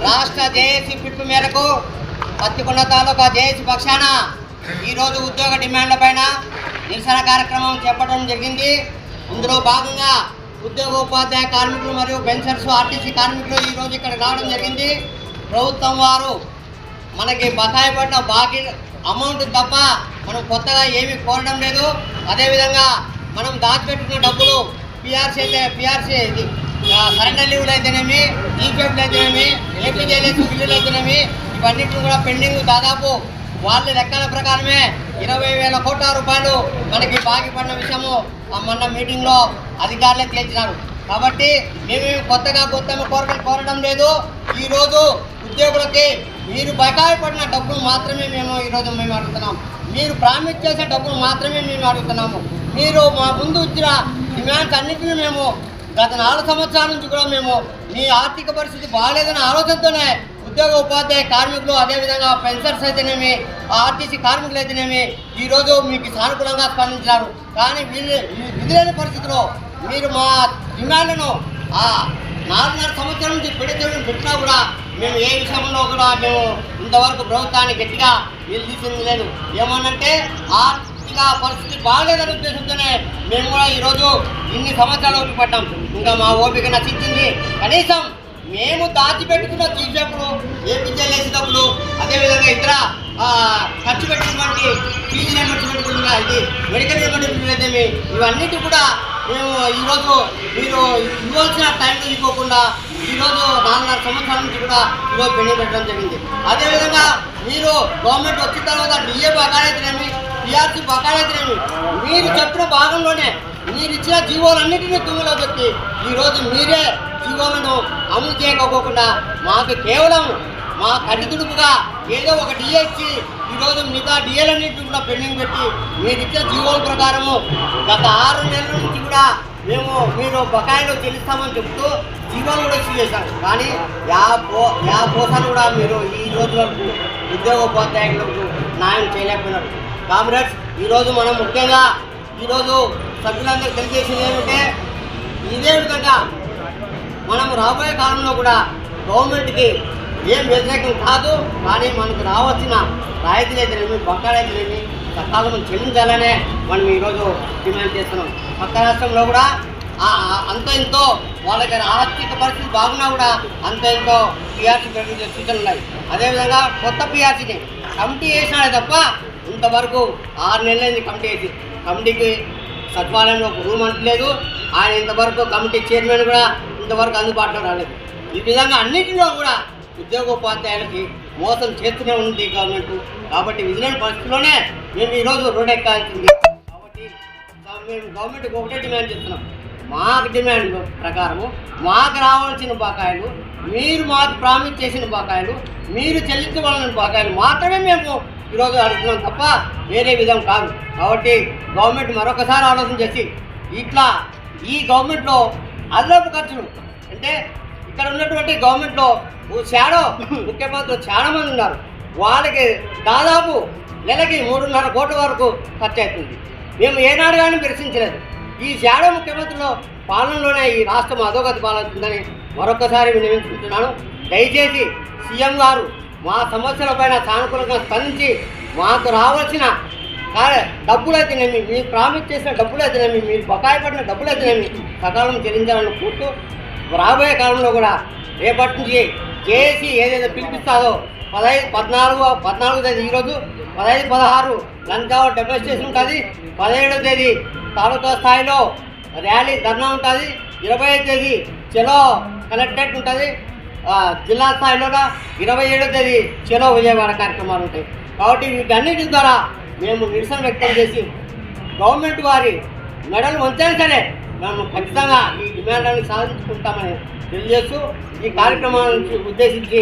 రాష్ట్ర జేఏసీ పిలుపు మేరకు పత్తికొండ తాలూకా జేఏసీ పక్షాన ఈరోజు ఉద్యోగ డిమాండ్ల పైన నిరసన కార్యక్రమం చేపట్టడం జరిగింది. ఇందులో భాగంగా ఉద్యోగ ఉపాధ్యాయ కార్మికులు మరియు పెన్షనర్స్ ఆర్టీసీ కార్మికులు ఈరోజు ఇక్కడ రావడం జరిగింది. ప్రభుత్వం వారు మనకి బకాయి పడిన బాకీ అమౌంట్ తప్ప మనం కొత్తగా ఏమీ కోరడం లేదు. అదేవిధంగా మనం దాచిపెట్టుకున్న డబ్బులు పిఆర్సీ సరెండర్ లీవ్లు అయితేనేమి, ఈపీఎఫ్లు అయితేనేమి, ఏపీజేఎల్ఎస్ బిల్లులు అయితేనేమి, ఇవన్నింటిని కూడా పెండింగ్ దాదాపు వాళ్ళ లెక్కల ప్రకారమే 20,000 కోట్ల రూపాయలు మనకి బాకీ పడిన విషయము మొన్న మీటింగ్లో అధికారులే తేల్చినారు. కాబట్టి మేమేమి కొత్తగా కోరికలు కోరడం లేదు. ఈరోజు ఉద్యోగులకి మీరు బకాయి పడిన డబ్బులు మాత్రమే మేము అడుగుతున్నాం. మీరు ప్రామిస్ చేసే డబ్బులు మాత్రమే మేము అడుగుతున్నాము. మీరు మా ముందు వచ్చిన డిమాండ్స్ అన్నింటినీ మేము గత 4 సంవత్సరాల నుంచి కూడా మేము మీ ఆర్థిక పరిస్థితి బాగాలేదనే ఆలోచనతోనే ఉద్యోగ ఉపాధ్యాయ కార్మికులు, అదేవిధంగా పెన్షనర్స్ అయితేనేమి, ఆర్టీసీ కార్మికులు అయితేనేమి ఈరోజు మీకు సానుకూలంగా స్పందించినారు. కానీ విధులేని పరిస్థితిలో మీరు మా డిమాండ్లను 4.5 సంవత్సరాల నుంచి పెట్టినా కూడా మేము ఏ విషయంలో కూడా మేము ఇంతవరకు ప్రభుత్వాన్ని గట్టిగా నిలదీసింది లేదు. ఏమనంటే ఆర్థిక పరిస్థితి బాగలేదనే ఉద్దేశంతోనే మేము కూడా ఈరోజు ఇన్ని సంవత్సరాలు పడ్డాం. ఇంకా మా ఓపిక నశించింది. కనీసం మేము దాచిపెట్టుకున్న జీవితప్పుడు ఏపీజేఎల్ఎస్ డబ్బులు, అదేవిధంగా ఇతర ఖర్చు పెట్టినటువంటి ఫీజు రియంబర్స్మెంట్ ఇది మెడికల్ రియంబర్స్మెంట్ అయితేమి ఇవన్నిటి కూడా మేము ఈరోజు మీరు ఇవ్వాల్సిన టైంలో ఇవ్వకుండా ఈరోజు 4.5 సంవత్సరాల నుంచి కూడా ఈరోజు పెండింగ్ పెట్టడం జరిగింది. అదేవిధంగా మీరు గవర్నమెంట్ వచ్చిన తర్వాత డిఏ బకాయితేనేమి, పిఆర్సీ బకాయితేనేమి మీరు చెప్పిన భాగంలోనే మీరు ఇచ్చిన జీవోలన్నింటినీ తుమ్ములో పెట్టి ఈరోజు మీరే జీవోలను అమలు చేయకపోకుండా మాకు కేవలం మా కడిదుడుపుగా ఏదో ఒక డిఏ ఇచ్చి ఈరోజు మిగతా డిఏలన్నింటినీ కూడా పెండింగ్ పెట్టి మీరు ఇచ్చిన జీవోల ప్రకారము గత 6 నెలల నుంచి కూడా మీరు బకాయిలు చెల్లిస్తామని చెప్తూ జీవోలు కూడా ఇష్యూ చేశారు. కానీ యా పోసాను కూడా మీరు ఈ రోజు వరకు ఉద్యోగోపాధ్యాయులకు న్యాయం చేయలేకపోయినారు. కామ్రేడ్స్, ఈరోజు మనం ముఖ్యంగా ఈరోజు సభ్యులందరూ తెలియజేసింది ఏమంటే ఇదే విధంగా మనం రాబోయే కాలంలో కూడా గవర్నమెంట్కి ఏం వ్యతిరేకం కాదు. కానీ మనకు రావాల్సిన రాయితీలు అయితేనేమి, బకాయిలు అయితేనేమి సకాలంలో చెల్లించాలనే మనం ఈరోజు డిమాండ్ చేస్తున్నాం. పక్క రాష్ట్రంలో కూడా అంత ఇంతో వాళ్ళకి ఆర్థిక పరిస్థితి బాగున్నా కూడా అంత ఇంతో పిఆర్సీ ప్రకటించే సూచనలు ఉన్నాయి. అదేవిధంగా కొత్త పిఆర్సీని కమిటీ వేసినాడే తప్ప ఇంతవరకు 6 నెలలైంది కమిటీ వేసి. కమిటీకి సచివాలయంలో ఒక రూమ్ అంటలేదు. ఆయన ఇంతవరకు కమిటీ చైర్మన్ కూడా ఇంతవరకు అందుబాటులో రాలేదు. ఈ విధంగా అన్నింటిలో కూడా ఉద్యోగోపాధ్యాయులకి మోసం చేస్తూనే ఉంది గవర్నమెంట్. కాబట్టి విధులేని పరిస్థితుల్లోనే మేము ఈరోజు రోడ్ ఎక్కాల్సింది. కాబట్టి మేము గవర్నమెంట్కి ఒకటే డిమాండ్ చేస్తున్నాం. మాకు డిమాండ్ ప్రకారము మాకు రావాల్సిన బకాయిలు, మీరు మాకు ప్రామిస్ చేసిన బకాయిలు, మీరు చెల్లించవలసిన బకాయిలు మాత్రమే మేము ఈరోజు అడుగుతున్నాం తప్ప వేరే విధం కాదు. కాబట్టి గవర్నమెంట్ మరొకసారి ఆలోచన చేసి ఇట్లా ఈ గవర్నమెంట్లో అదనపు ఖర్చులు అంటే ఇక్కడ ఉన్నటువంటి గవర్నమెంట్లో షాడో ముఖ్యమంత్రులు చాలా మంది ఉన్నారు. వాళ్ళకి దాదాపు నెలకి 3.5 కోట్ల వరకు ఖర్చు అవుతుంది. మేము ఏనాడు కానీ ప్రశ్నించలేదు. ఈ షాడో ముఖ్యమంత్రుల పాలనలోనే ఈ రాష్ట్రం అధోగతి పాలవుతుందని మరొకసారి విన్నవించుకుంటున్నాను. దయచేసి సీఎం గారు మా సమస్యలపైన సానుకూలంగా స్పందించి మాకు రావాల్సిన డబ్బులు అయితేనేమి, మీరు ప్రామిస్ చేసిన డబ్బులు అయితేనేమి, మీరు బకాయి పడిన డబ్బులు అయితేనేమి సకాలం చెల్లించాలని కోరుతూ రాబోయే కాలంలో కూడా రేపటి నుంచి జేఏసీ ఏదైతే పిలిపిస్తాదో 14వ తేదీ ఈరోజు 15, 16 లంచావర్ డెమాన్స్ట్రేషన్ ఉంటుంది. 17వ తేదీ తాలూకా స్థాయిలో ర్యాలీ ధర్నా ఉంటుంది. 25వ తేదీ చలో కలెక్టరేట్ ఉంటుంది. జిల్లా స్థాయిలో 27వ తేదీ చలో విజయవాడ కార్యక్రమాలు ఉంటాయి. కాబట్టి వీటన్నిటి ద్వారా మేము నిరసన వ్యక్తం చేసి గవర్నమెంట్ వారి మెడలు వంచైనా సరే మేము ఖచ్చితంగా ఈ డిమాండ్లను సాధించుకుంటామని తెలియజేస్తూ ఈ కార్యక్రమాన్ని ఉద్దేశించి